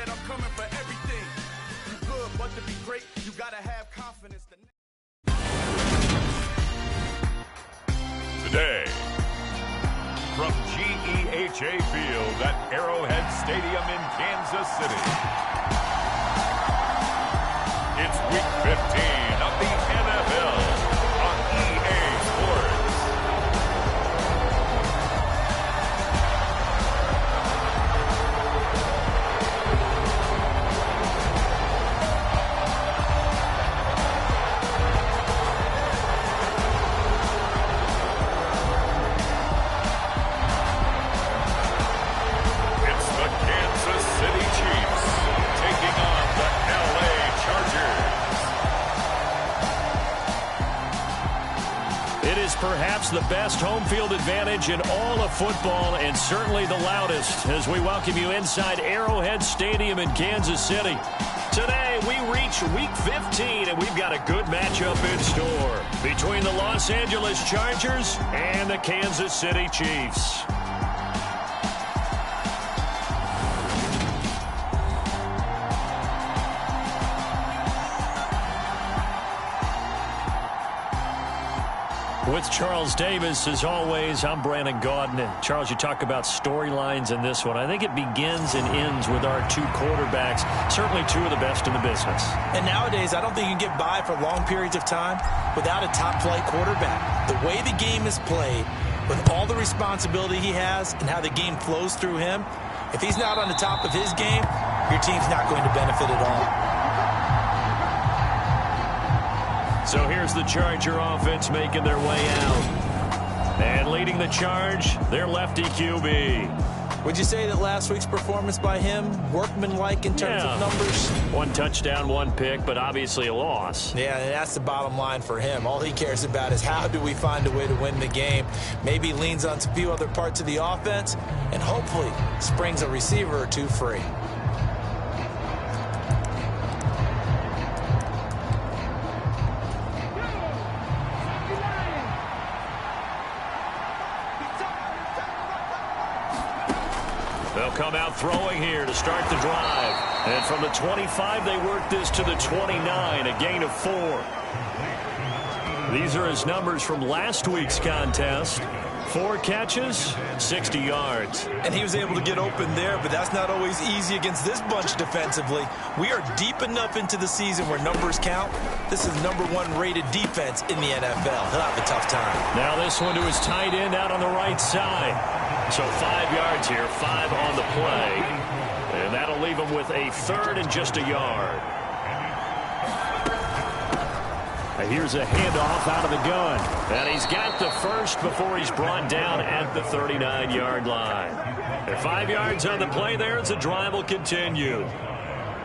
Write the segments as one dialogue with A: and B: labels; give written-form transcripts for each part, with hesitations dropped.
A: said I'm coming for everything. You good, but to be great, you gotta have confidence.
B: Today, from GEHA Field at Arrowhead Stadium in Kansas City, it's Week 15 of the NFL on EA Sports.
C: Perhaps the best home field advantage in all of football, and certainly the loudest, as we welcome you inside Arrowhead Stadium in Kansas City. Today, we reach Week 15, and we've got a good matchup in store between the Los Angeles Chargers and the Kansas City Chiefs. With Charles Davis, as always, I'm Brandon Gaudin. And Charles, you talk about storylines in this one. I think it begins and ends with our two quarterbacks, certainly two of the best in the business.
D: And nowadays, I don't think you can get by for long periods of time without a top-flight quarterback. The way the game is played, with all the responsibility he has and how the game flows through him, if he's not on the top of his game, your team's not going to benefit at all.
C: So here's the Charger offense making their way out. And leading the charge, their lefty QB.
D: Would you say that last week's performance by him, workmanlike in terms of numbers?
C: One touchdown, one pick, but obviously a loss.
D: Yeah, and that's the bottom line for him. All he cares about is how do we find a way to win the game. Maybe he leans on a few other parts of the offense and hopefully springs a receiver or two free.
C: Come out throwing here to start the drive. And from the 25, they work this to the 29, a gain of 4. These are his numbers from last week's contest. 4 catches, 60 yards.
D: And he was able to get open there, but that's not always easy against this bunch defensively. We are deep enough into the season where numbers count. This is #1 rated defense in the NFL. He'll have a tough time.
C: Now this one to his tight end out on the right side. So 5 yards here, 5 on the play. And that'll leave him with a 3rd and just a yard. And here's a handoff out of the gun. And he's got the first before he's brought down at the 39-yard line. And 5 yards on the play there as the drive will continue.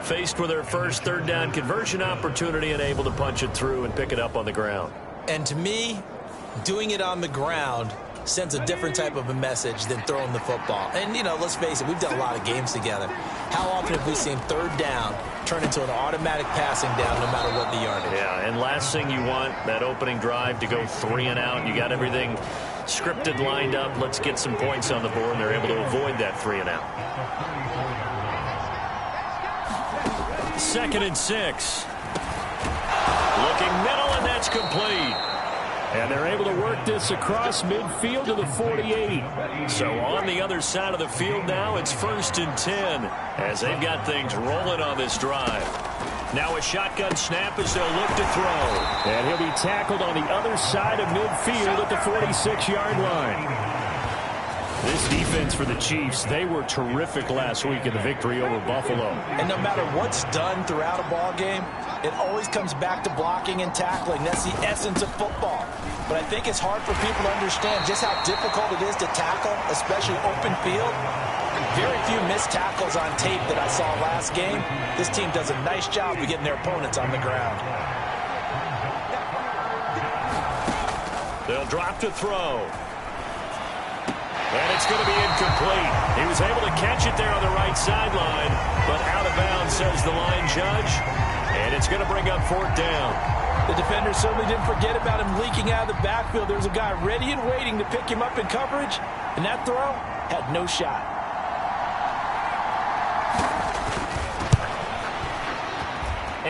C: Faced with their first 3rd down conversion opportunity and able to punch it through and pick it up on the ground.
D: And to me, doing it on the ground sends a different type of a message than throwing the football. And, you know, let's face it, we've done a lot of games together. How often have we seen 3rd down turn into an automatic passing down no matter what the yardage?
C: Yeah, and last thing you want, that opening drive to go 3 and out. You got everything scripted, lined up. Let's get some points on the board, and they're able to avoid that 3 and out. 2nd and 6. Looking middle, and that's complete. And they're able to work this across midfield to the 48. So on the other side of the field now, it's 1st and 10 as they've got things rolling on this drive. Now a shotgun snap as they'll look to throw. And he'll be tackled on the other side of midfield at the 46-yard line. This defense for the Chiefs, they were terrific last week in the victory over Buffalo.
D: And no matter what's done throughout a ball game, it always comes back to blocking and tackling. That's the essence of football. But I think it's hard for people to understand just how difficult it is to tackle, especially open field. Very few missed tackles on tape that I saw last game. This team does a nice job of getting their opponents on the ground.
C: They'll drop to throw. And it's going to be incomplete. He was able to catch it there on the right sideline, but out of bounds, says the line judge. And it's going to bring up 4th down.
D: The defender certainly didn't forget about him leaking out of the backfield. There's a guy ready and waiting to pick him up in coverage, and that throw had no shot.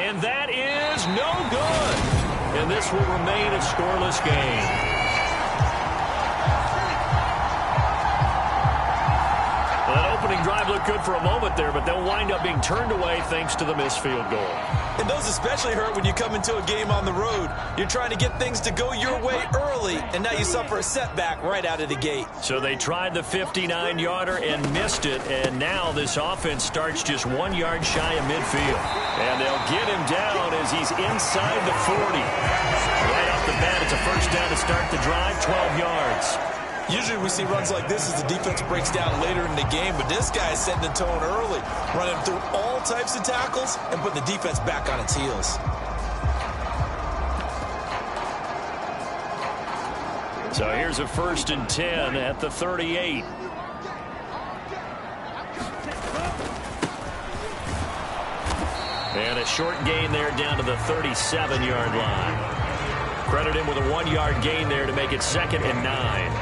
C: And that is no good. And this will remain a scoreless game. Well, that opening drive looked good for a moment there, but they'll wind up being turned away thanks to the missed field goal.
D: And those especially hurt when you come into a game on the road. You're trying to get things to go your way early, and now you suffer a setback right out of the gate.
C: So they tried the 59-yarder and missed it, and now this offense starts just 1 yard shy of midfield. And they'll get him down as he's inside the 40. Right off the bat, it's a first down to start the drive, 12 yards.
D: Usually we see runs like this as the defense breaks down later in the game, but this guy is setting the tone early, running through all types of tackles and putting the defense back on its heels.
C: So here's a 1st and 10 at the 38. And a short gain there down to the 37-yard line. Credit him with a 1 yard gain there to make it 2nd and 9.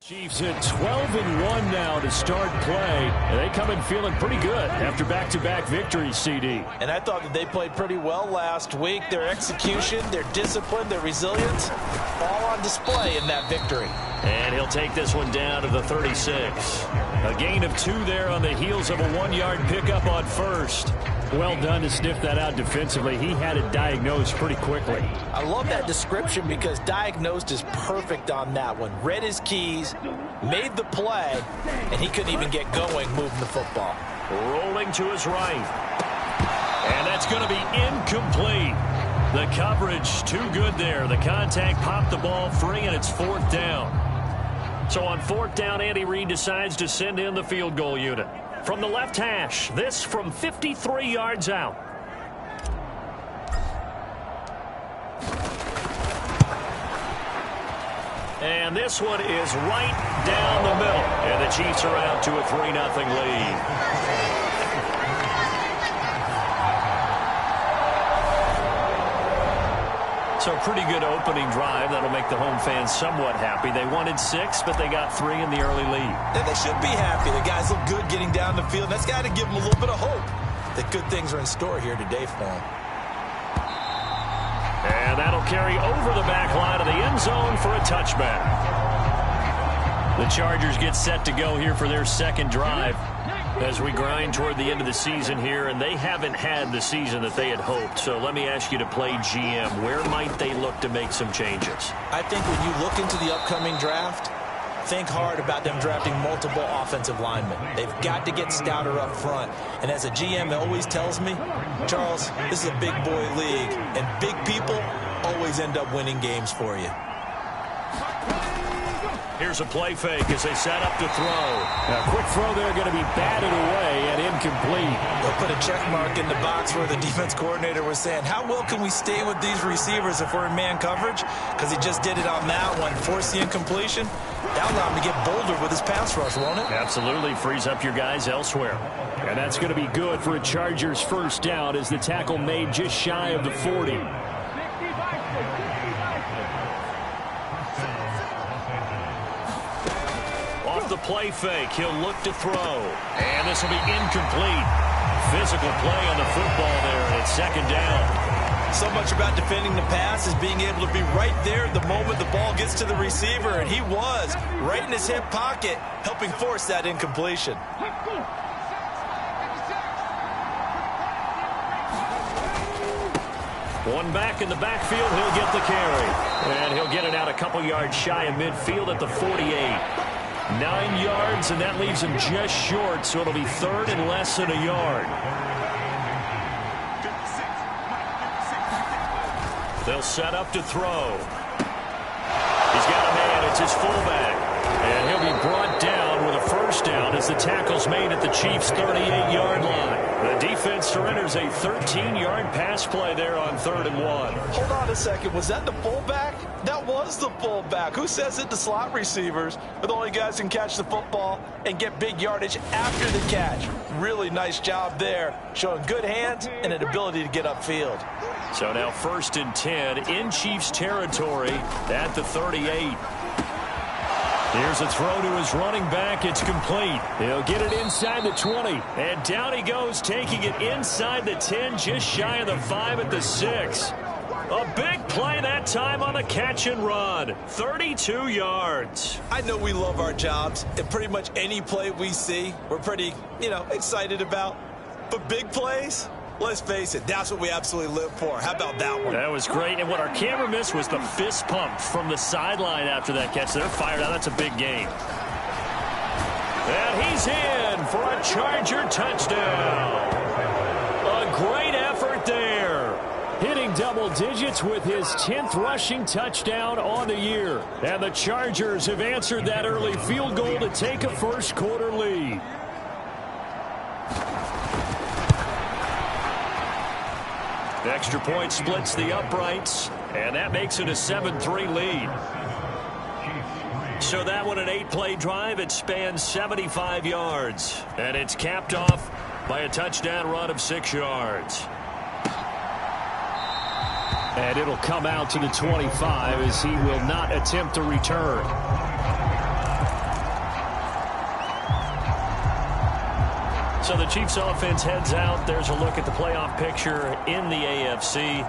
C: Chiefs at 12-1 now to start play. And they come in feeling pretty good after back-to-back victories, CD.
D: And I thought that they played pretty well last week. Their execution, their discipline, their resilience, all on display in that victory.
C: And he'll take this one down to the 36. A gain of 2 there on the heels of a 1 yard pickup on first. Well done to sniff that out defensively. He had it diagnosed pretty quickly.
D: I love that description because diagnosed is perfect on that one. Read his keys, made the play, and he couldn't even get going moving the football.
C: Rolling to his right. And that's going to be incomplete. The coverage too good there. The contact popped the ball free, and it's 4th down. So on 4th down, Andy Reid decides to send in the field goal unit. From the left hash, this from 53 yards out. And this one is right down the middle. And the Chiefs are out to a 3-0 lead. So pretty good opening drive. That'll make the home fans somewhat happy. They wanted 6, but they got 3 in the early lead.
D: And they should be happy. The guys look good getting down the field. That's got to give them a little bit of hope that good things are in store here today for them.
C: And that'll carry over the back line of the end zone for a touchback. The Chargers get set to go here for their 2nd drive as we grind toward the end of the season here, and they haven't had the season that they had hoped. So let me ask you to play GM. Where might they look to make some changes?
D: I think when you look into the upcoming draft, think hard about them drafting multiple offensive linemen. They've got to get stouter up front. And as a GM always tells me, Charles, this is a big boy league, and big people always end up winning games for you.
C: Here's a play fake as they set up to throw. A quick throw there going to be batted away and incomplete.
D: They'll put a check mark in the box where the defense coordinator was saying, how well can we stay with these receivers if we're in man coverage? Because he just did it on that one, forced the incompletion. That'll allow him to get bolder with his pass rush, won't it?
C: Absolutely. Frees up your guys elsewhere. And that's going to be good for a Chargers 1st down as the tackle made just shy of the 40. The play fake. He'll look to throw. And this will be incomplete. Physical play on the football there, and it's 2nd down.
D: So much about defending the pass is being able to be right there at the moment the ball gets to the receiver, and he was right in his hip pocket, helping force that incompletion.
C: One back in the backfield, he'll get the carry. And he'll get it out a couple yards shy of midfield at the 48. 9 yards, and that leaves him just short, so it'll be 3rd and less than a yard. They'll set up to throw. He's got a man. It's his fullback. And he'll be brought down with a first down as the tackle's made at the Chiefs' 38-yard line. The defense surrenders a 13-yard pass play there on 3rd and 1.
D: Hold on a second. Was that the fullback? That was the fullback. Who says it? The slot receivers are the only guys who can catch the football and get big yardage after the catch. Really nice job there, showing good hands and an ability to get upfield.
C: So now 1st and 10 in Chiefs territory at the 38. Here's a throw to his running back. It's complete. He'll get it inside the 20. And down he goes, taking it inside the 10, just shy of the 5 at the 6. A big play that time on the catch and run. 32 yards.
D: I know we love our jobs, and pretty much any play we see, we're pretty, excited about. But big plays, let's face it, that's what we absolutely live for. How about that one?
C: That was great. And what our camera missed was the fist pump from the sideline after that catch. They're fired out. That's a big game. And he's in for a Charger touchdown. A great effort there. Hitting double digits with his 10th rushing touchdown on the year. And the Chargers have answered that early field goal to take a first quarter lead. The extra point splits the uprights, and that makes it a 7-3 lead. So that one, an 8-play drive, it spans 75 yards. And it's capped off by a touchdown run of 6 yards. And it'll come out to the 25 as he will not attempt to return. So the Chiefs offense heads out. There's a look at the playoff picture in the AFC.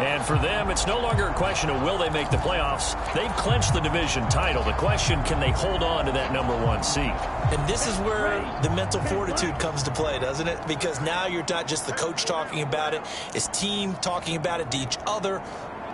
C: And for them, it's no longer a question of will they make the playoffs. They've clinched the division title. The question, can they hold on to that #1 seed?
D: And this is where the mental fortitude comes to play, doesn't it? Because now you're not just the coach talking about it. It's team talking about it to each other,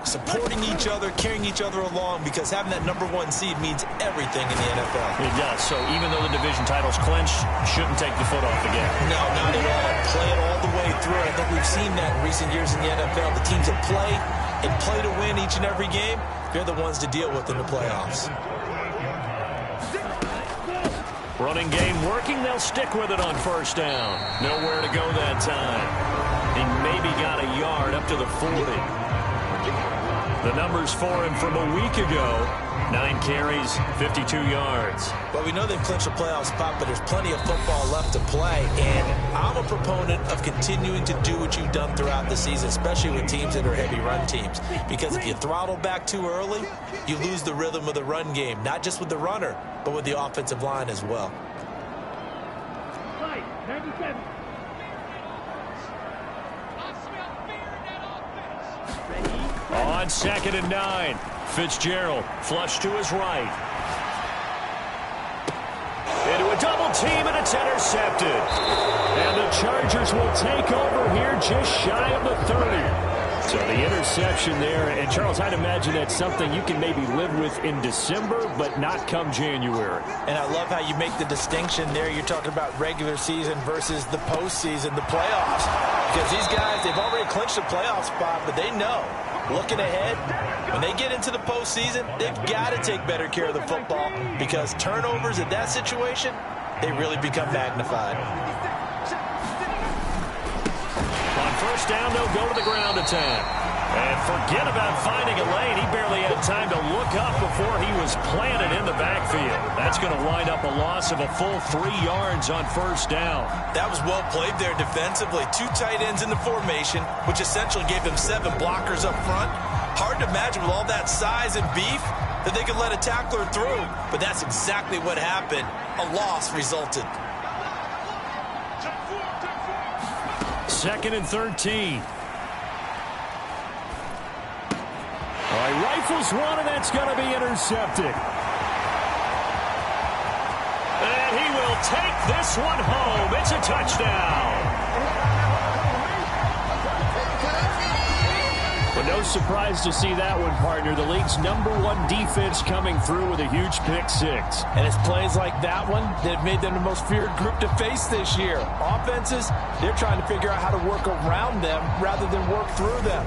D: supporting each other, carrying each other along, because having that #1 seed means everything in the NFL.
C: It does. So even though the division title's clinched, shouldn't take the foot off the gas.
D: No, not at all. Play it all the way through. I think we've seen that in recent years in the NFL. The teams that play and play to win each and every game, they're the ones to deal with in the playoffs.
C: Running game working. They'll stick with it on first down. Nowhere to go that time. He maybe got a yard up to the 40. The numbers for him from a week ago, 9 carries, 52 yards.
D: Well, we know they've clinched a playoff spot, but there's plenty of football left to play. And I'm a proponent of continuing to do what you've done throughout the season, especially with teams that are heavy run teams. Because if you throttle back too early, you lose the rhythm of the run game, not just with the runner, but with the offensive line as well.
C: On 2nd and 9, Fitzgerald flush to his right. Into a double team, and it's intercepted. And the Chargers will take over here just shy of the 30. So the interception there, and Charles, I'd imagine that's something you can maybe live with in December, but not come January.
D: And I love how you make the distinction there. You're talking about regular season versus the postseason, the playoffs. Because these guys, they've already clinched a playoff spot, but they know, looking ahead, when they get into the postseason, they've got to take better care of the football, because turnovers in that situation, they really become magnified.
C: On first down, they'll go to the ground attack. And forget about finding a lane. He barely had time to look up before he was planted in the backfield. That's going to wind up a loss of a full 3 yards on first down.
D: That was well played there defensively. 2 tight ends in the formation, which essentially gave them 7 blockers up front. Hard to imagine with all that size and beef that they could let a tackler through. But that's exactly what happened. A loss resulted.
C: 2nd and 13. All right, rifles one, and that's going to be intercepted. And he will take this one home. It's a touchdown. But no surprise to see that one, partner. The league's #1 defense coming through with a huge pick 6.
D: And it's plays like that one that have made them the most feared group to face this year. Offenses, they're trying to figure out how to work around them rather than work through them.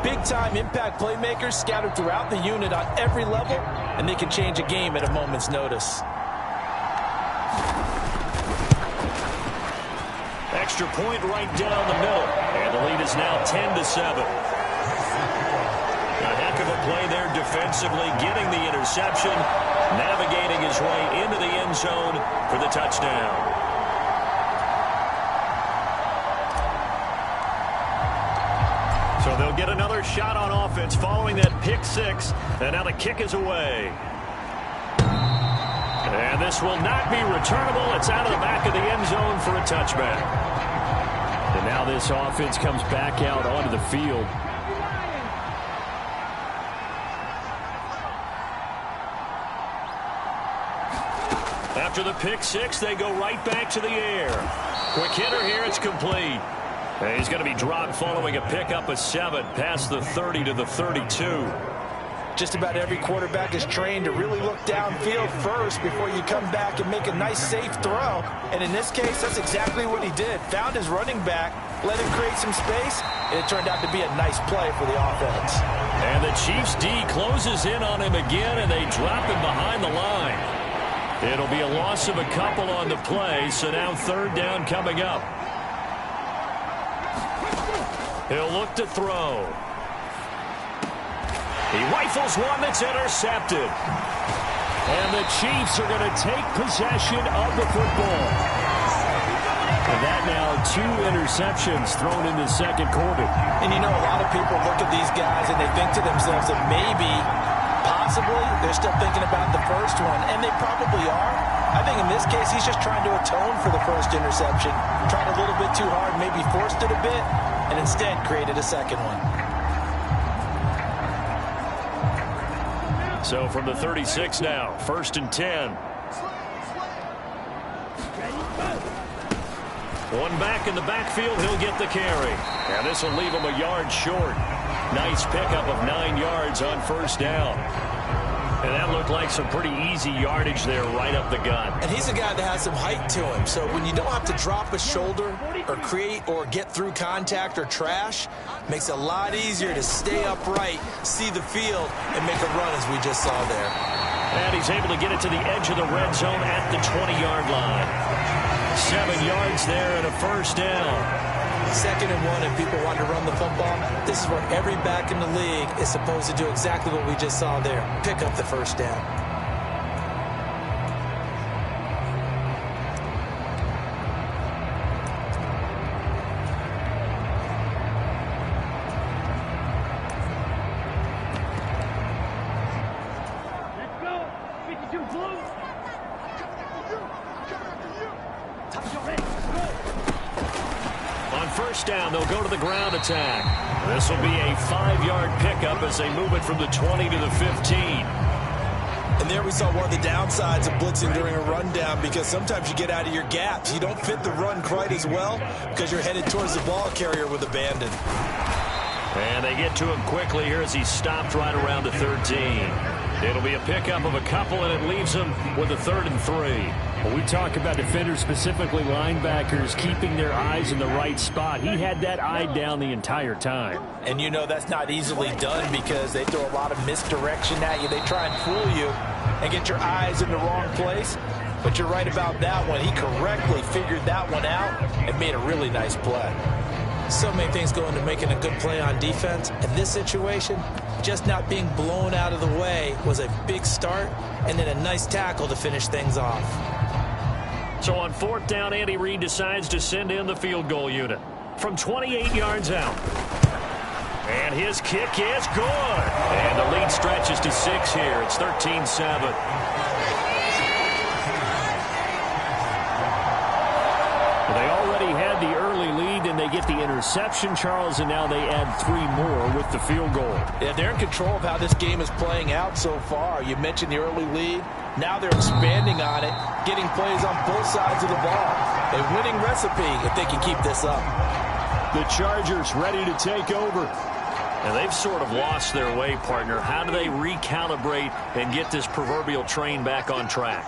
D: big-time impact playmakers scattered throughout the unit on every level, and they can change a game at a moment's notice.
C: Extra point right down the middle, and the lead is now 10-7. A heck of a play there defensively, getting the interception, navigating his way into the end zone for the touchdown. So they'll get another shot on offense following that pick six, and now the kick is away. And this will not be returnable. It's out of the back of the end zone for a touchback. And now this offense comes back out onto the field. After the pick six, they go right back to the air. Quick hitter here, it's complete. And he's going to be dropped following a pickup of 7 past the 30 to the 32.
D: Just about every quarterback is trained to really look downfield first before you come back and make a nice, safe throw. And in this case, that's exactly what he did. Found his running back, let him create some space, and it turned out to be a nice play for the offense.
C: And the Chiefs' D closes in on him again, and they drop him behind the line. It'll be a loss of a couple on the play, so now third down coming up. He'll look to throw. He rifles one that's intercepted. And the Chiefs are going to take possession of the football. And that now 2 interceptions thrown in the second quarter.
D: And you know, a lot of people look at these guys and they think to themselves that maybe, possibly, they're still thinking about the first one. And they probably are. I think in this case, he's just trying to atone for the first interception. Tried a little bit too hard, maybe forced it a bit, and instead created a second one.
C: So from the 36 now, 1st and 10. One back in the backfield, he'll get the carry. And this will leave him a yard short. Nice pickup of 9 yards on first down. And that looked like some pretty easy yardage there right up the gut.
D: And he's a guy that has some height to him. So when you don't have to drop a shoulder or create or get through contact or trash, makes it a lot easier to stay upright, see the field, and make a run as we just saw there.
C: And he's able to get it to the edge of the red zone at the 20-yard line. 7 yards there and a first down.
D: 2nd and 1, if people want to run the football, this is where every back in the league is supposed to do exactly what we just saw there. Pick up the first down.
E: Let's go. 52 blue.
C: On first down, they'll go to the ground attack. This will be a 5-yard pickup as they move it from the 20 to the 15.
D: And there we saw one of the downsides of blitzing during a rundown, because sometimes you get out of your gaps. You don't fit the run quite as well because you're headed towards the ball carrier with abandon.
C: And they get to him quickly here as he's stopped right around the 13. It'll be a pickup of a couple, and it leaves him with a 3rd and 3.
F: Well, we talk about defenders, specifically linebackers, keeping their eyes in the right spot. He had that eye down the entire time.
D: And you know that's not easily done because they throw a lot of misdirection at you. They try and fool you and get your eyes in the wrong place. But you're right about that one. He correctly figured that one out and made a really nice play. So many things go into making a good play on defense. In this situation, just not being blown out of the way was a big start, and then a nice tackle to finish things off.
C: So on 4th down, Andy Reid decides to send in the field goal unit from 28 yards out. And his kick is good. And the lead stretches to 6 here. It's 13-7. They already had the early lead, and they get the interception, Charles, and now they add 3 more with the field goal.
D: Yeah, they're in control of how this game is playing out so far. You mentioned the early lead. Now they're expanding on it, getting plays on both sides of the ball. A winning recipe if they can keep this up.
C: The Chargers ready to take over. And they've sort of lost their way, partner. How do they recalibrate and get this proverbial train back on track?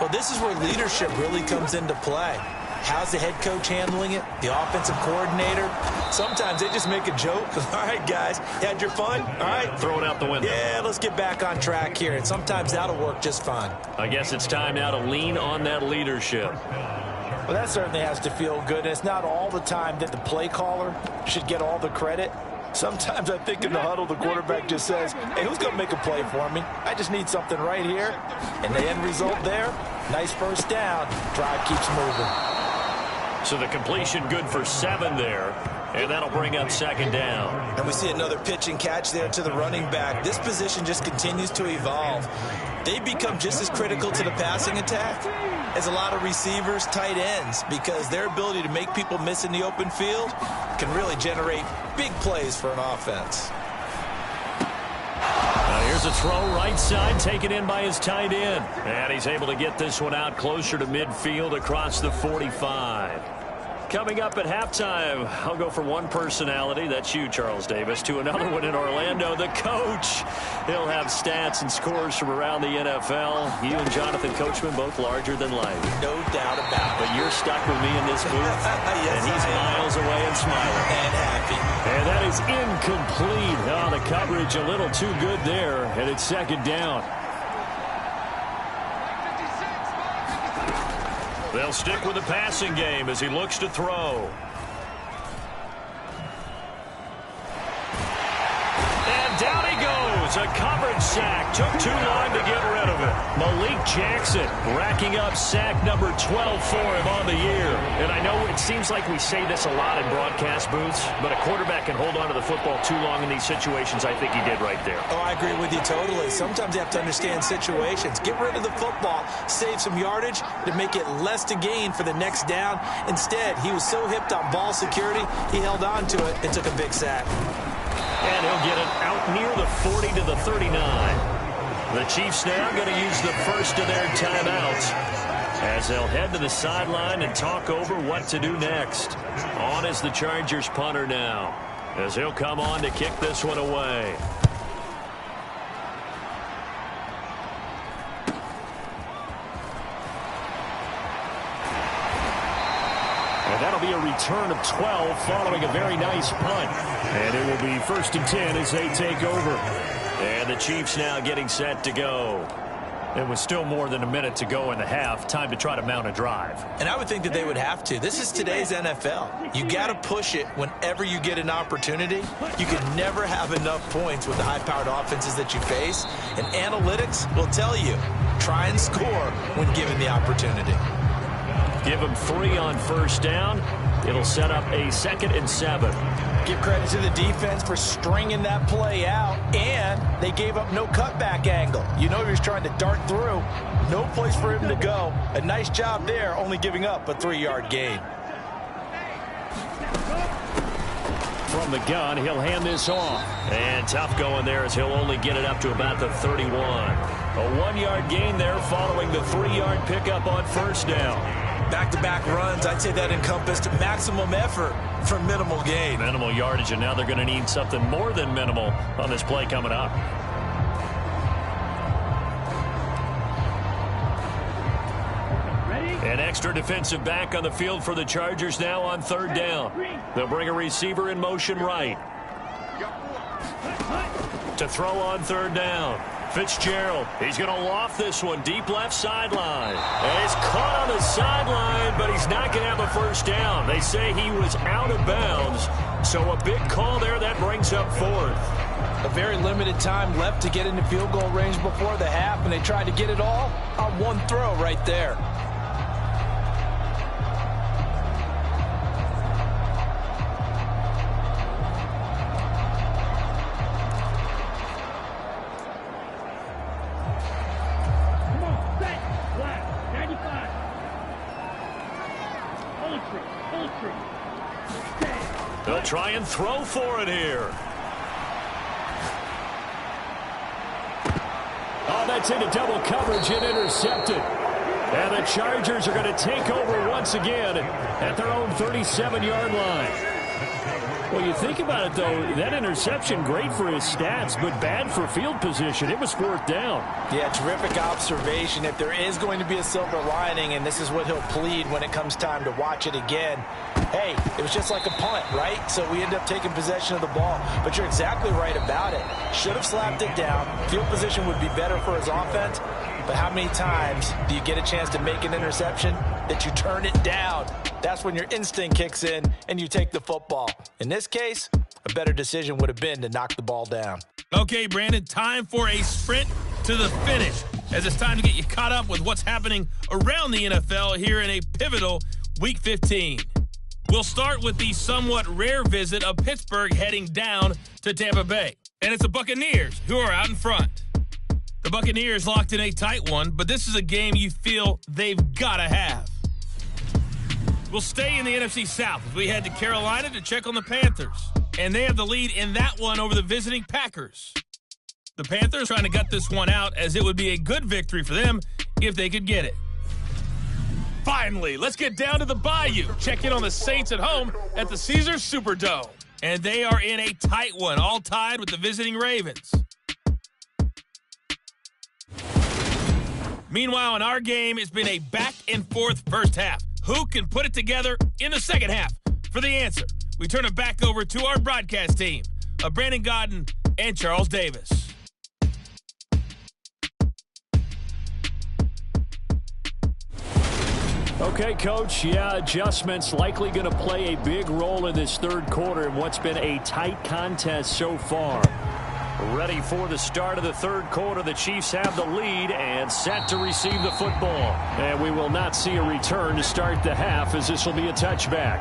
D: Well, this is where leadership really comes into play. How's the head coach handling it? The offensive coordinator? Sometimes they just make a joke. All right, guys, you had your fun? All right.
C: Throw it out the window.
D: Yeah, let's get back on track here. And sometimes that'll work just fine.
C: I guess it's time now to lean on that leadership.
D: Well, that certainly has to feel good. And it's not all the time that the play caller should get all the credit. Sometimes I think in the huddle, the quarterback just says, hey, who's going to make a play for me? I just need something right here. And the end result there, nice first down. Drive keeps moving.
C: So the completion good for 7 there. And that'll bring up second down.
D: And we see another pitch and catch there to the running back. This position just continues to evolve. They become just as critical to the passing attack as a lot of receivers, tight ends, because their ability to make people miss in the open field can really generate big plays for an offense.
C: Now here's a throw right side, taken in by his tight end. And he's able to get this one out closer to midfield across the 45. Coming up at halftime, I'll go from one personality, that's you, Charles Davis, to another one in Orlando, the coach. He'll have stats and scores from around the NFL. You and Jonathan Coachman, both larger than life.
D: No doubt about it.
C: But you're stuck with me in this booth,
D: yes,
C: and he's miles away and smiling.
D: And happy.
C: And that is incomplete. Oh, the coverage a little too good there, and it's second down. They'll stick with the passing game as he looks to throw. And down he goes. A coverage sack. Took too long to get rid of it. Malik Jackson racking up sack number 12 for him on the year. And I know it seems like we say this a lot in broadcast booths, but a quarterback can hold on to the football too long in these situations. I think he did right there.
D: Oh, I agree with you totally. Sometimes you have to understand situations. Get rid of the football, save some yardage to make it less to gain for the next down. Instead, he was so hipped on ball security, he held on to it and took a big sack.
C: And he'll get it out near the 40 to the 39. The Chiefs now going to use the first of their timeouts as they'll head to the sideline and talk over what to do next. On is the Chargers punter now as he'll come on to kick this one away. And that'll be a return of 12 following a very nice punt. And it will be 1st and 10 as they take over. And the Chiefs now getting set to go. It was still more than a minute to go in the half. Time to try to mount a drive.
D: And I would think that they would have to. This is today's NFL. You got to push it whenever you get an opportunity. You can never have enough points with the high-powered offenses that you face. And analytics will tell you, try and score when given the opportunity.
C: Give them 3 on first down. It'll set up a 2nd and 7.
D: Give credit to the defense for stringing that play out, and they gave up no cutback angle. You know he was trying to dart through. No place for him to go. A nice job there, only giving up a 3-yard gain.
C: From the gun, he'll hand this off. And tough going there as he'll only get it up to about the 31. A 1-yard gain there following the 3-yard pickup on first down.
D: Back-to-back runs, I'd say that encompassed maximum effort for minimal gain.
C: Minimal yardage, and now they're going to need something more than minimal on this play coming up. An extra defensive back on the field for the Chargers now on 3rd down. They'll bring a receiver in motion right. To throw on 3rd down. Fitzgerald, he's going to loft this one deep left sideline. And he's caught on the sideline, but he's not going to have a first down. They say he was out of bounds, so a big call there that brings up 4th.
D: A very limited time left to get into field goal range before the half, and they tried to get it all on one throw right there.
C: They'll try and throw for it here. Oh, that's into double coverage and intercepted. And the Chargers are going to take over once again at their own 37-yard line.
F: Well, you think about it, though, that interception, great for his stats, but bad for field position. It was 4th down.
D: Yeah, terrific observation. If there is going to be a silver lining, and this is what he'll plead when it comes time to watch it again, hey, it was just like a punt, right? So we end up taking possession of the ball. But you're exactly right about it. Should have slapped it down. Field position would be better for his offense. But how many times do you get a chance to make an interception that you turn it down? That's when your instinct kicks in and you take the football. In this case, a better decision would have been to knock the ball down.
G: Okay, Brandon, time for a sprint to the finish, as it's time to get you caught up with what's happening around the NFL here in a pivotal Week 15. We'll start with the somewhat rare visit of Pittsburgh heading down to Tampa Bay. And it's the Buccaneers who are out in front. The Buccaneers locked in a tight one, but this is a game you feel they've got to have. We'll stay in the NFC South as we head to Carolina to check on the Panthers. And they have the lead in that one over the visiting Packers. The Panthers trying to gut this one out, as it would be a good victory for them if they could get it. Finally, let's get down to the Bayou. Check in on the Saints at home at the Caesars Superdome. And they are in a tight one, all tied with the visiting Ravens. Meanwhile, in our game, it's been a back-and-forth first half. Who can put it together in the second half? For the answer, we turn it back over to our broadcast team of Brandon Godden and Charles Davis.
F: Okay, Coach, yeah, adjustments likely going to play a big role in this third quarter in what's been a tight contest so far. Ready for the start of the third quarter. The Chiefs have the lead and set to receive the football. And we will not see a return to start the half, as this will be a touchback.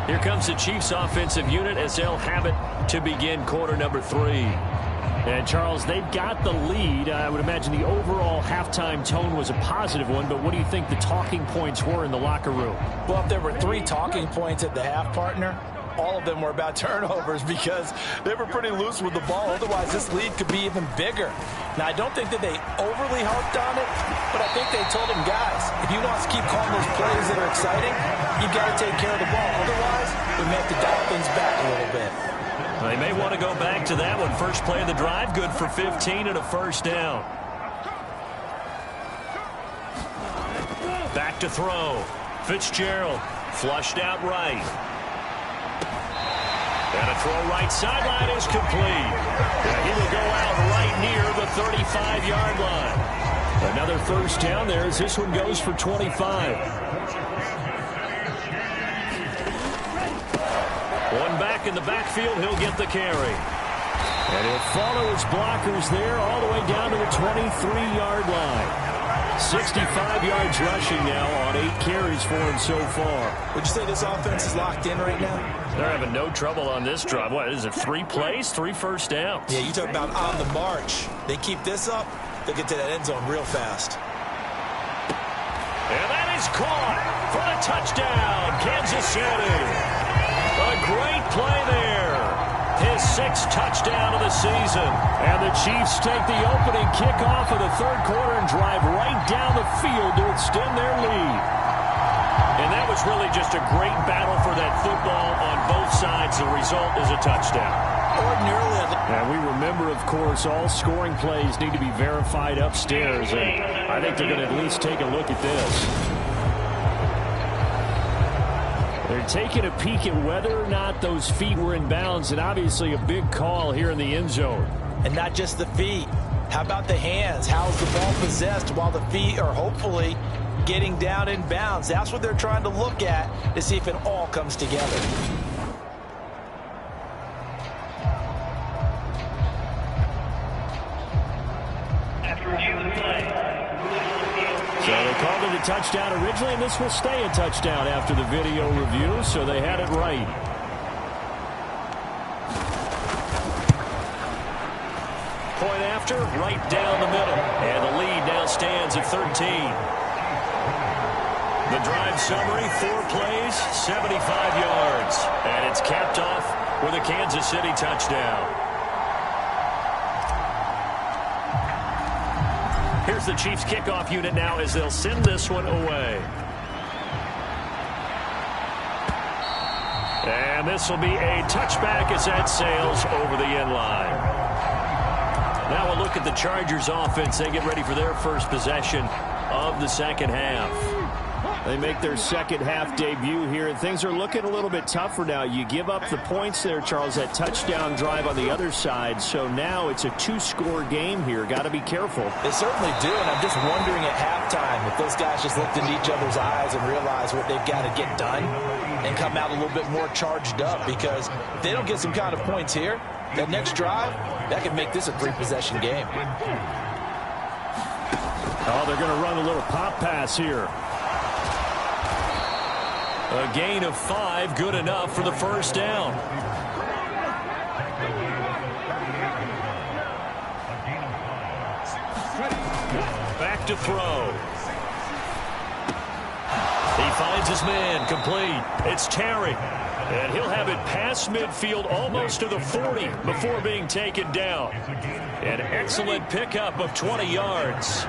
F: Here comes the Chiefs offensive unit as they'll have it to begin quarter number 3. And, Charles, they've got the lead. I would imagine the overall halftime tone was a positive one, but what do you think the talking points were in the locker room?
D: Well, if there were 3 talking points at the half, partner, all of them were about turnovers because they were pretty loose with the ball. Otherwise, this lead could be even bigger. Now, I don't think that they overly harped on it, but I think they told them, guys, if you want us to keep calling those plays that are exciting, you've got to take care of the ball. Otherwise, we may have to dial things back a little bit.
F: They may want to go back to that one. First play of the drive, good for 15 and a first down. Back to throw. Fitzgerald flushed out right. And a throw right sideline is complete. And he will go out right near the 35-yard line. Another first down there as this one goes for 25. One back in the backfield, he'll get the carry. And he'll follow his blockers there all the way down to the 23-yard line. 65 yards rushing now on 8 carries for him so far.
D: Would you say this offense is locked in right now?
F: They're having no trouble on this drive. What is it, 3 plays, 3 first downs?
D: Yeah, you talk about on the march. They keep this up, they'll get to that end zone real fast.
F: And that is caught for the touchdown, Kansas City. A great play there. His 6th touchdown of the season. And the Chiefs take the opening kickoff of the third quarter and drive right down the field to extend their lead. And that was really just a great battle for that football on both sides. The result is a touchdown.
D: Ordinarily.
F: And we remember, of course, all scoring plays need to be verified upstairs. And I think they're going to at least take a look at this. They're taking a peek at whether or not those feet were in bounds, and obviously a big call here in the end zone.
D: And not just the feet. How about the hands? How's the ball possessed while the feet are hopefully getting down in bounds? That's what they're trying to look at to see if it all comes together.
F: So they called it a touchdown originally, and this will stay a touchdown after the video review, so they had it right. Point after, right down the middle, and the lead now stands at 13. The drive summary, 4 plays, 75 yards, and it's capped off with a Kansas City touchdown. Here's the Chiefs kickoff unit now as they'll send this one away. And this will be a touchback as that sails over the end line. Now we'll look at the Chargers offense. They get ready for their first possession of the second half.
C: They make their second half debut here, and things are looking a little bit tougher now. You give up the points there, Charles, that touchdown drive on the other side. So now it's a two-score game here. Got to be careful.
D: They certainly do, and I'm just wondering at halftime if those guys just looked into each other's eyes and realized what they've got to get done and come out a little bit more charged up, because if they don't get some kind of points here, that next drive, that could make this a three-possession game.
C: Oh, they're going to run a little pop pass here.
F: A gain of 5, good enough for the first down. Back to throw. He finds his man, complete. It's Terry. And he'll have it past midfield almost to the 40 before being taken down. An excellent pickup of 20 yards.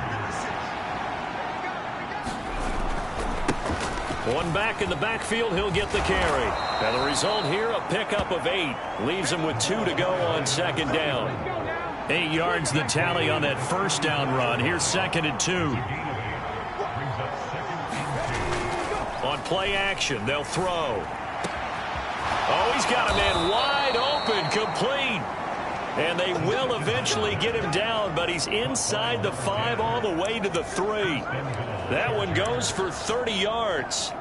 F: One back in the backfield, he'll get the carry. And the result here, a pickup of 8. Leaves him with 2 to go on second down. 8 yards the tally on that first down run. Here's 2nd and 2. On play action, they'll throw. Oh, he's got a man wide open, complete. And they will eventually get him down, but he's inside the 5 all the way to the 3. That one goes for 30 yards.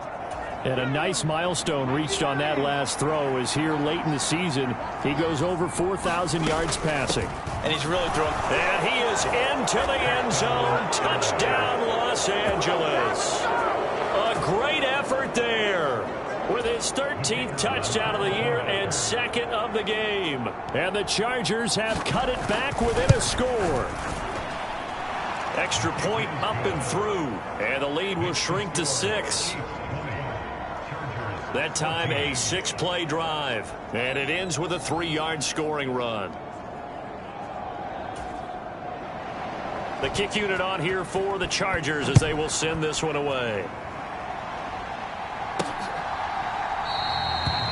C: And a nice milestone reached on that last throw is here late in the season. He goes over 4,000 yards passing.
D: And he's really throwing.
F: And he is into the end zone. Touchdown, Los Angeles. A great effort there with his 13th touchdown of the year and 2nd of the game. And the Chargers have cut it back within a score. Extra point up and through. And the lead will shrink to 6. That time a 6-play drive. And it ends with a 3-yard scoring run. The kick unit on here for the Chargers as they will send this one away.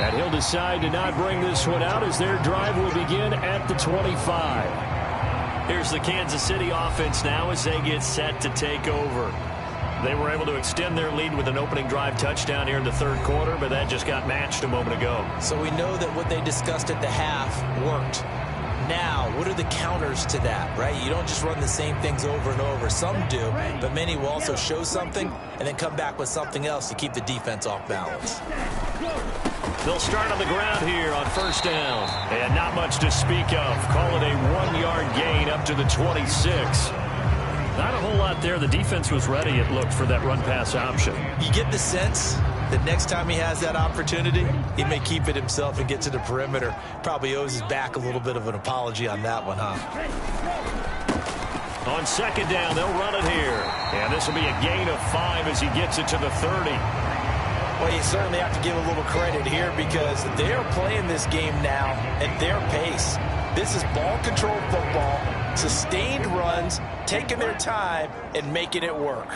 C: And he'll decide to not bring this one out as their drive will begin at the 25.
F: Here's the Kansas City offense now as they get set to take over. They were able to extend their lead with an opening drive touchdown here in the third quarter, but that just got matched a moment ago.
D: So we know that what they discussed at the half worked. Now, what are the counters to that, right? You don't just run the same things over and over. Some do, but many will also show something and then come back with something else to keep the defense off balance.
F: They'll start on the ground here on first down. And not much to speak of. Call it a 1-yard gain up to the 26. Not a whole lot there. The defense was ready, it looked, for that run-pass option.
D: You get the sense that next time he has that opportunity, he may keep it himself and get to the perimeter. Probably owes his back a little bit of an apology on that one, huh?
F: On second down, they'll run it here. And this will be a gain of 5 as he gets it to the 30.
D: Well, you certainly have to give a little credit here because they're playing this game now at their pace. This is ball control football, sustained runs, taking their time and making it work.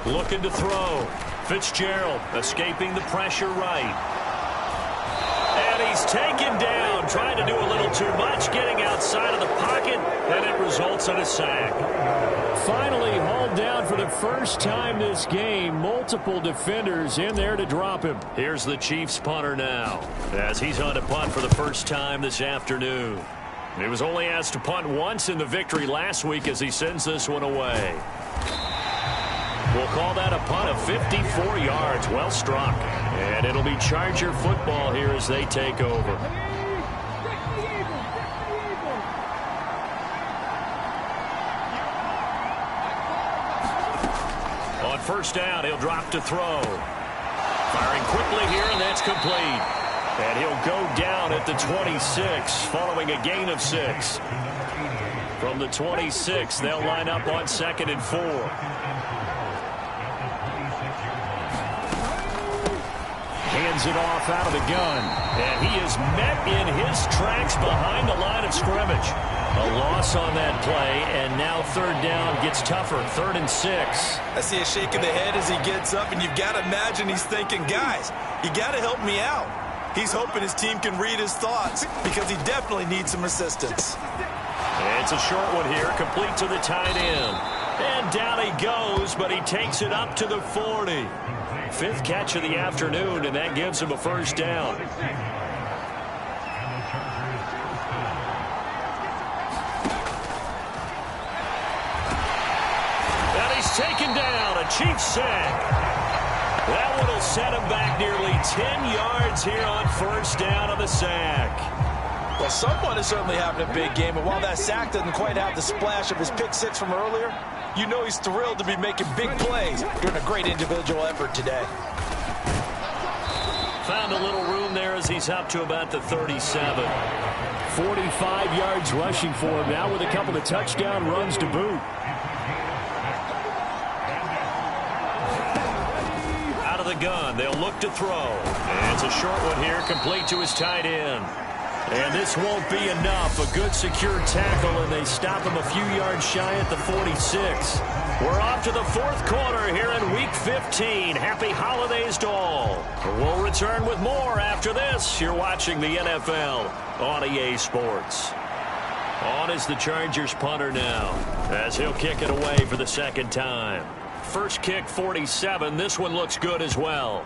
F: Looking to throw. Fitzgerald escaping the pressure right. And he's taken down, trying to do a little too much, getting outside of the pocket, and it results in a sack.
C: Finally hauled down for the first time this game. Multiple defenders in there to drop him.
F: Here's the Chiefs punter now as he's on to punt for the first time this afternoon. He was only asked to punt once in the victory last week as he sends this one away. We'll call that a punt of 54 yards. Well struck. And it'll be Charger football here as they take over. On first down, he'll drop to throw. Firing quickly here, and that's complete. And he'll go down at the 26 following a gain of 6. From the 26, they'll line up on 2nd and 4.
C: Hands it off out of the gun.
F: And he is met in his tracks behind the line of scrimmage. A loss on that play, and now third down gets tougher. 3rd and 6.
D: I see a shake of the head as he gets up, and you've got to imagine he's thinking, guys, you got to help me out. He's hoping his team can read his thoughts because he definitely needs some assistance.
F: It's a short one here, complete to the tight end. And down he goes, but he takes it up to the 40. 5th catch of the afternoon, and that gives him a first down. And he's taken down, a Chiefs sack. That one will set him back nearly 10 yards here on first down on the sack.
D: Well, someone is certainly having a big game, and while that sack doesn't quite have the splash of his pick 6 from earlier, you know he's thrilled to be making big plays during a great individual effort today.
F: Found a little room there as he's up to about the 37. 45 yards rushing for him now with a couple of touchdown runs to boot. Out of the gun, they'll look to throw. And it's a short one here, complete to his tight end. And this won't be enough. A good secure tackle, and they stop him a few yards shy at the 46. We're off to the 4th quarter here in Week 15. Happy holidays to all. We'll return with more after this. You're watching the NFL on EA Sports. On is the Chargers punter now, as he'll kick it away for the 2nd time. First kick, 47. This one looks good as well.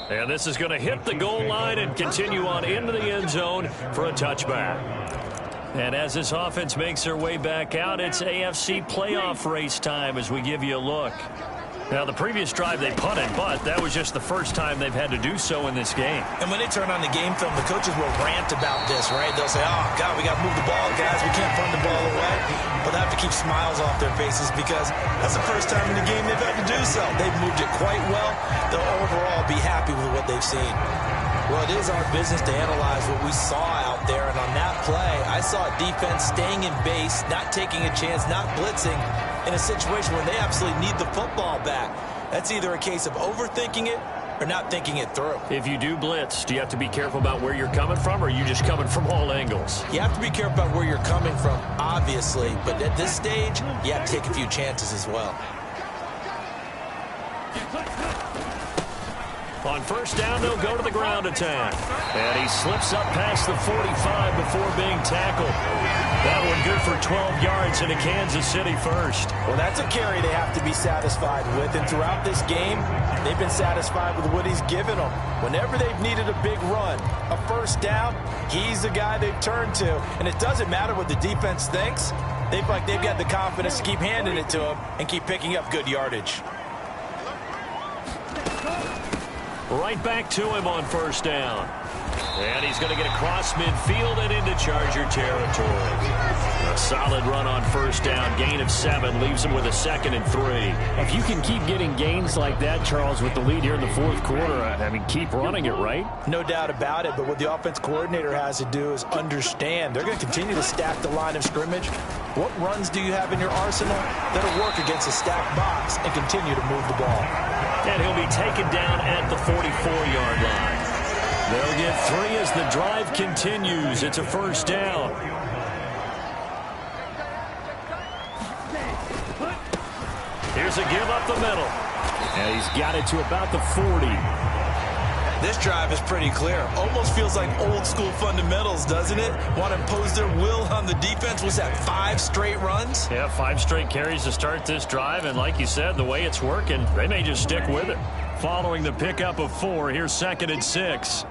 F: And this is going to hit the goal line and continue on into the end zone for a touchback. And as this offense makes their way back out, it's AFC playoff race time as we give you a look. Now, the previous drive they punted, but that was just the first time they've had to do so in this game.
D: And when they turn on the game film, the coaches will rant about this, right? They'll say, oh, God, we got to move the ball, guys. We can't punt the ball away. But they have to keep smiles off their faces because that's the first time in the game they've had to do so. They've moved it quite well. They'll overall be happy with what they've seen. Well, it is our business to analyze what we saw out there. And on that play, I saw a defense staying in base, not taking a chance, not blitzing, in a situation when they absolutely need the football back. That's either a case of overthinking it or not thinking it through.
F: If you do blitz, do you have to be careful about where you're coming from, or are you just coming from all angles?
D: You have to be careful about where you're coming from, obviously, but at this stage, you have to take a few chances as well.
F: On first down, they'll go to the ground attack. And he slips up past the 45 before being tackled. That one good for 12 yards into Kansas City first.
D: Well, that's a carry they have to be satisfied with. And throughout this game, they've been satisfied with what he's given them. Whenever they've needed a big run, a first down, he's the guy they've turned to. And it doesn't matter what the defense thinks. They've got the confidence to keep handing it to him and keep picking up good yardage.
F: Right back to him on first down. And he's going to get across midfield and into Charger territory. A solid run on first down. Gain of 7 leaves him with a 2nd and 3.
C: If you can keep getting gains like that, Charles, with the lead here in the 4th quarter, I mean, keep running it, right?
D: No doubt about it, but what the offense coordinator has to do is understand they're going to continue to stack the line of scrimmage. What runs do you have in your arsenal that'll work against a stacked box and continue to move the ball?
F: And he'll be taken down at the 44-yard line. They'll get 3 as the drive continues. It's a first down. Here's a give up the middle.
C: And he's got it to about the 40.
D: This drive is pretty clear. Almost feels like old school fundamentals, doesn't it? Want to impose their will on the defense. Was that 5 straight runs?
F: Yeah, 5 straight carries to start this drive. And like you said, the way it's working, they may just stick with it. Following the pickup of 4, here's 2nd and 6.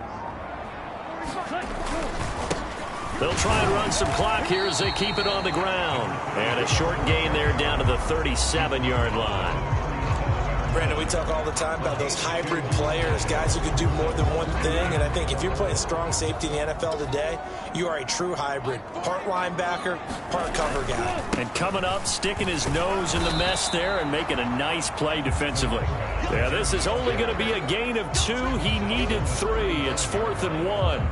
F: They'll try and run some clock here as they keep it on the ground. And a short gain there down to the 37-yard line.
D: Brandon, we talk all the time about those hybrid players, guys who can do more than one thing. And I think if you're playing strong safety in the NFL today, you are a true hybrid. Part linebacker, part cover guy.
F: And coming up, sticking his nose in the mess there and making a nice play defensively. Yeah, this is only going to be a gain of 2. He needed 3. It's 4th and 1.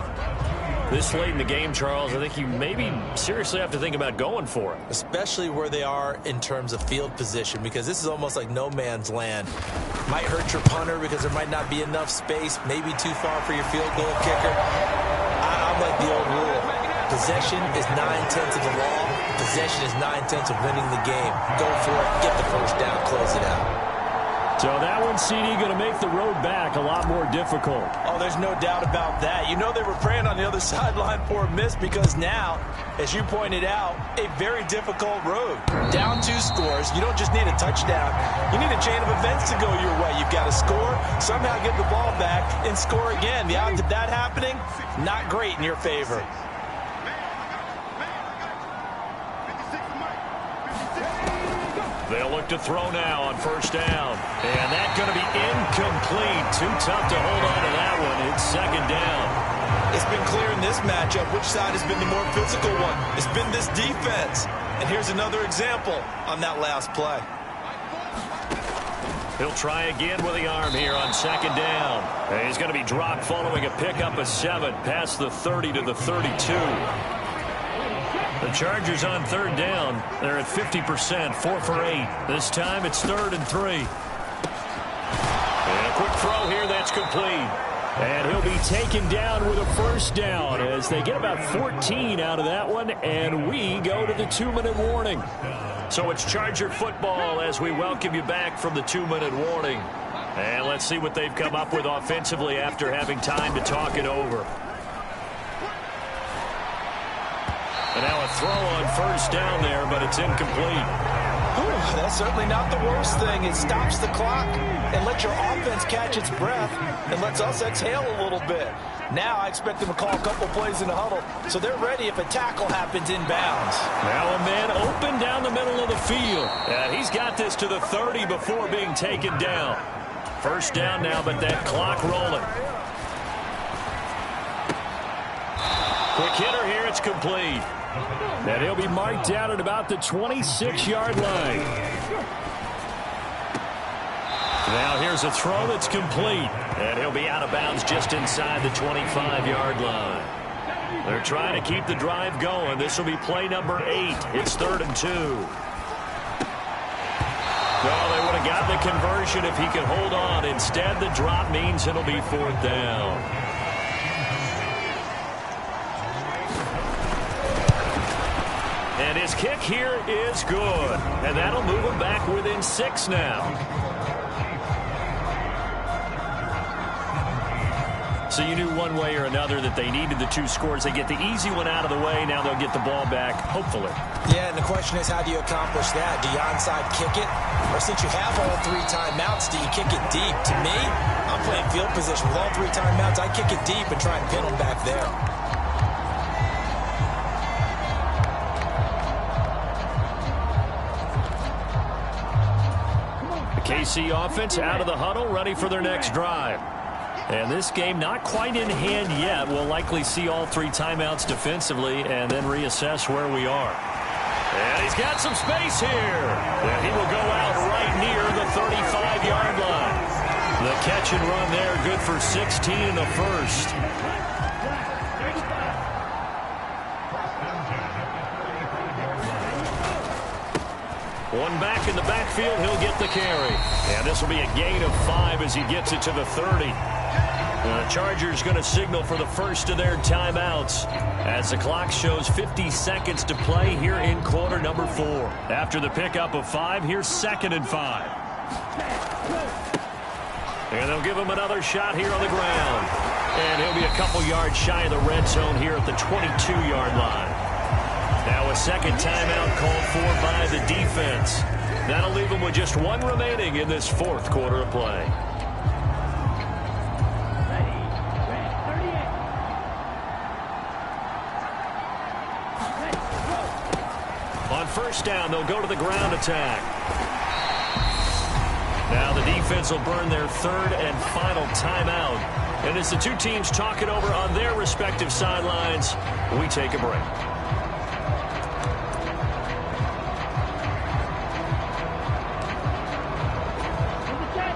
F: This late in the game, Charles, I think you maybe seriously have to think about going for it.
D: Especially where they are in terms of field position, because this is almost like no man's land. Might hurt your punter because there might not be enough space, maybe too far for your field goal kicker. I'm like the old rule. possession is 9/10 of the law. Possession is 9/10 of winning the game. Go for it. Get the first down. Close it out.
F: So that one, CD, going to make the road back a lot more difficult.
D: Oh, there's no doubt about that. You know they were praying on the other sideline for a miss because now, as you pointed out, a very difficult road. Down 2 scores. You don't just need a touchdown. You need a chain of events to go your way. You've got to score, somehow get the ball back, and score again. The odds of that happening, not great in your favor.
F: They'll look to throw now on first down. And that's going to be incomplete. Too tough to hold on to that one. It's second down.
D: It's been clear in this matchup which side has been the more physical one. It's been this defense. And here's another example on that last play.
F: He'll try again with the arm here on second down. And he's going to be dropped following a pickup of 7 past the 30 to the 32. The Chargers on third down. They're at 50%, 4 for 8. This time it's 3rd and 3. And a quick throw here, that's complete. And he'll be taken down with a first down as they get about 14 out of that one, and we go to the 2-minute warning. So it's Charger football as we welcome you back from the 2-minute warning. And let's see what they've come up with offensively after having time to talk it over. And now a throw on first down there, but it's incomplete.
D: That's certainly not the worst thing. It stops the clock and lets your offense catch its breath and lets us exhale a little bit. Now I expect them to call a couple plays in the huddle, so they're ready if a tackle happens inbounds.
F: Now a man open down the middle of the field. And he's got this to the 30 before being taken down. First down now, but that clock rolling. Quick hitter here, it's complete. And he'll be marked down at about the 26-yard line. Now here's a throw that's complete. And he'll be out of bounds just inside the 25-yard line. They're trying to keep the drive going. This will be play number 8. It's 3rd and 2. Well, they would have got the conversion if he could hold on. Instead, the drop means it'll be 4th down. And his kick here is good. And that'll move him back within 6 now. So you knew one way or another that they needed the 2 scores. They get the easy one out of the way. Now they'll get the ball back, hopefully.
D: Yeah, and the question is, how do you accomplish that? Do you onside kick it? Or since you have all 3 timeouts, do you kick it deep? To me, I'm playing field position. With all 3 timeouts, I kick it deep and try and pin them back there.
F: KC offense out of the huddle, ready for their next drive. And this game not quite in hand yet. We'll likely see all 3 timeouts defensively and then reassess where we are. And he's got some space here. And he will go out right near the 35-yard line. The catch and run there, good for 16 and a first. One back in the backfield, he'll get the carry. And this will be a gain of 5 as he gets it to the 30. The Chargers going to signal for the first of their timeouts as the clock shows 50 seconds to play here in quarter number 4. After the pickup of 5, here's 2nd and 5. And they'll give him another shot here on the ground. And he'll be a couple yards shy of the red zone here at the 22-yard line. Now a second timeout called for by the defense. That'll leave them with just 1 remaining in this 4th quarter of play. On first down, they'll go to the ground attack. Now the defense will burn their 3rd and final timeout. And as the 2 teams talk it over on their respective sidelines, we take a break.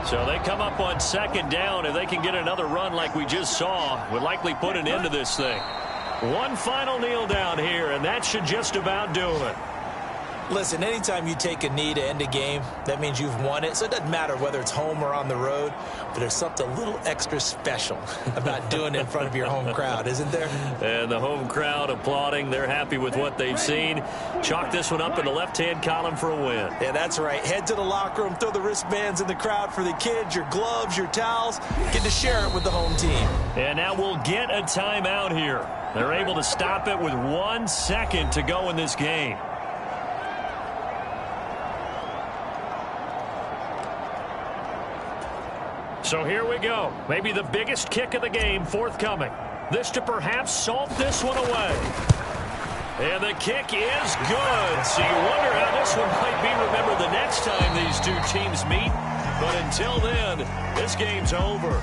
F: So they come up on 2nd down. If they can get another run like we just saw, would likely put an end to this thing. One final kneel down here, and that should just about do it.
D: Listen, anytime you take a knee to end a game, that means you've won it. So it doesn't matter whether it's home or on the road, but there's something a little extra special about doing it in front of your home crowd, isn't there?
F: And the home crowd applauding. They're happy with what they've seen. Chalk this one up in the left-hand column for a win.
D: Yeah, that's right. Head to the locker room, throw the wristbands in the crowd for the kids, your gloves, your towels. Get to share it with the home team.
F: And now we'll get a timeout here. They're able to stop it with 1 second to go in this game. So here we go. Maybe the biggest kick of the game forthcoming. This to perhaps salt this one away. And the kick is good. So you wonder how this one might be remembered the next time these two teams meet. But until then, this game's over.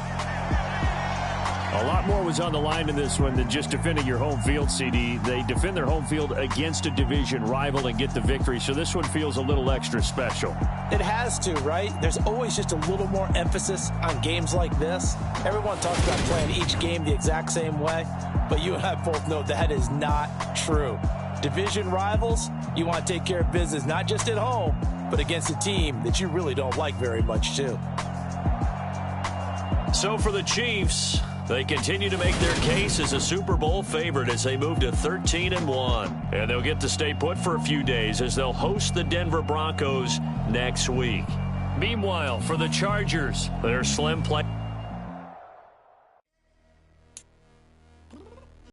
F: A lot more was on the line in this one than just defending your home field, CD. They defend their home field against a division rival and get the victory, so this one feels a little extra special.
D: It has to, right? There's always just a little more emphasis on games like this. Everyone talks about playing each game the exact same way, but you and I both know that is not true. Division rivals, you want to take care of business not just at home, but against a team that you really don't like very much, too.
F: So for the Chiefs, they continue to make their case as a Super Bowl favorite as they move to 13-1. And they'll get to stay put for a few days as they'll host the Denver Broncos next week. Meanwhile, for the Chargers, their slim play.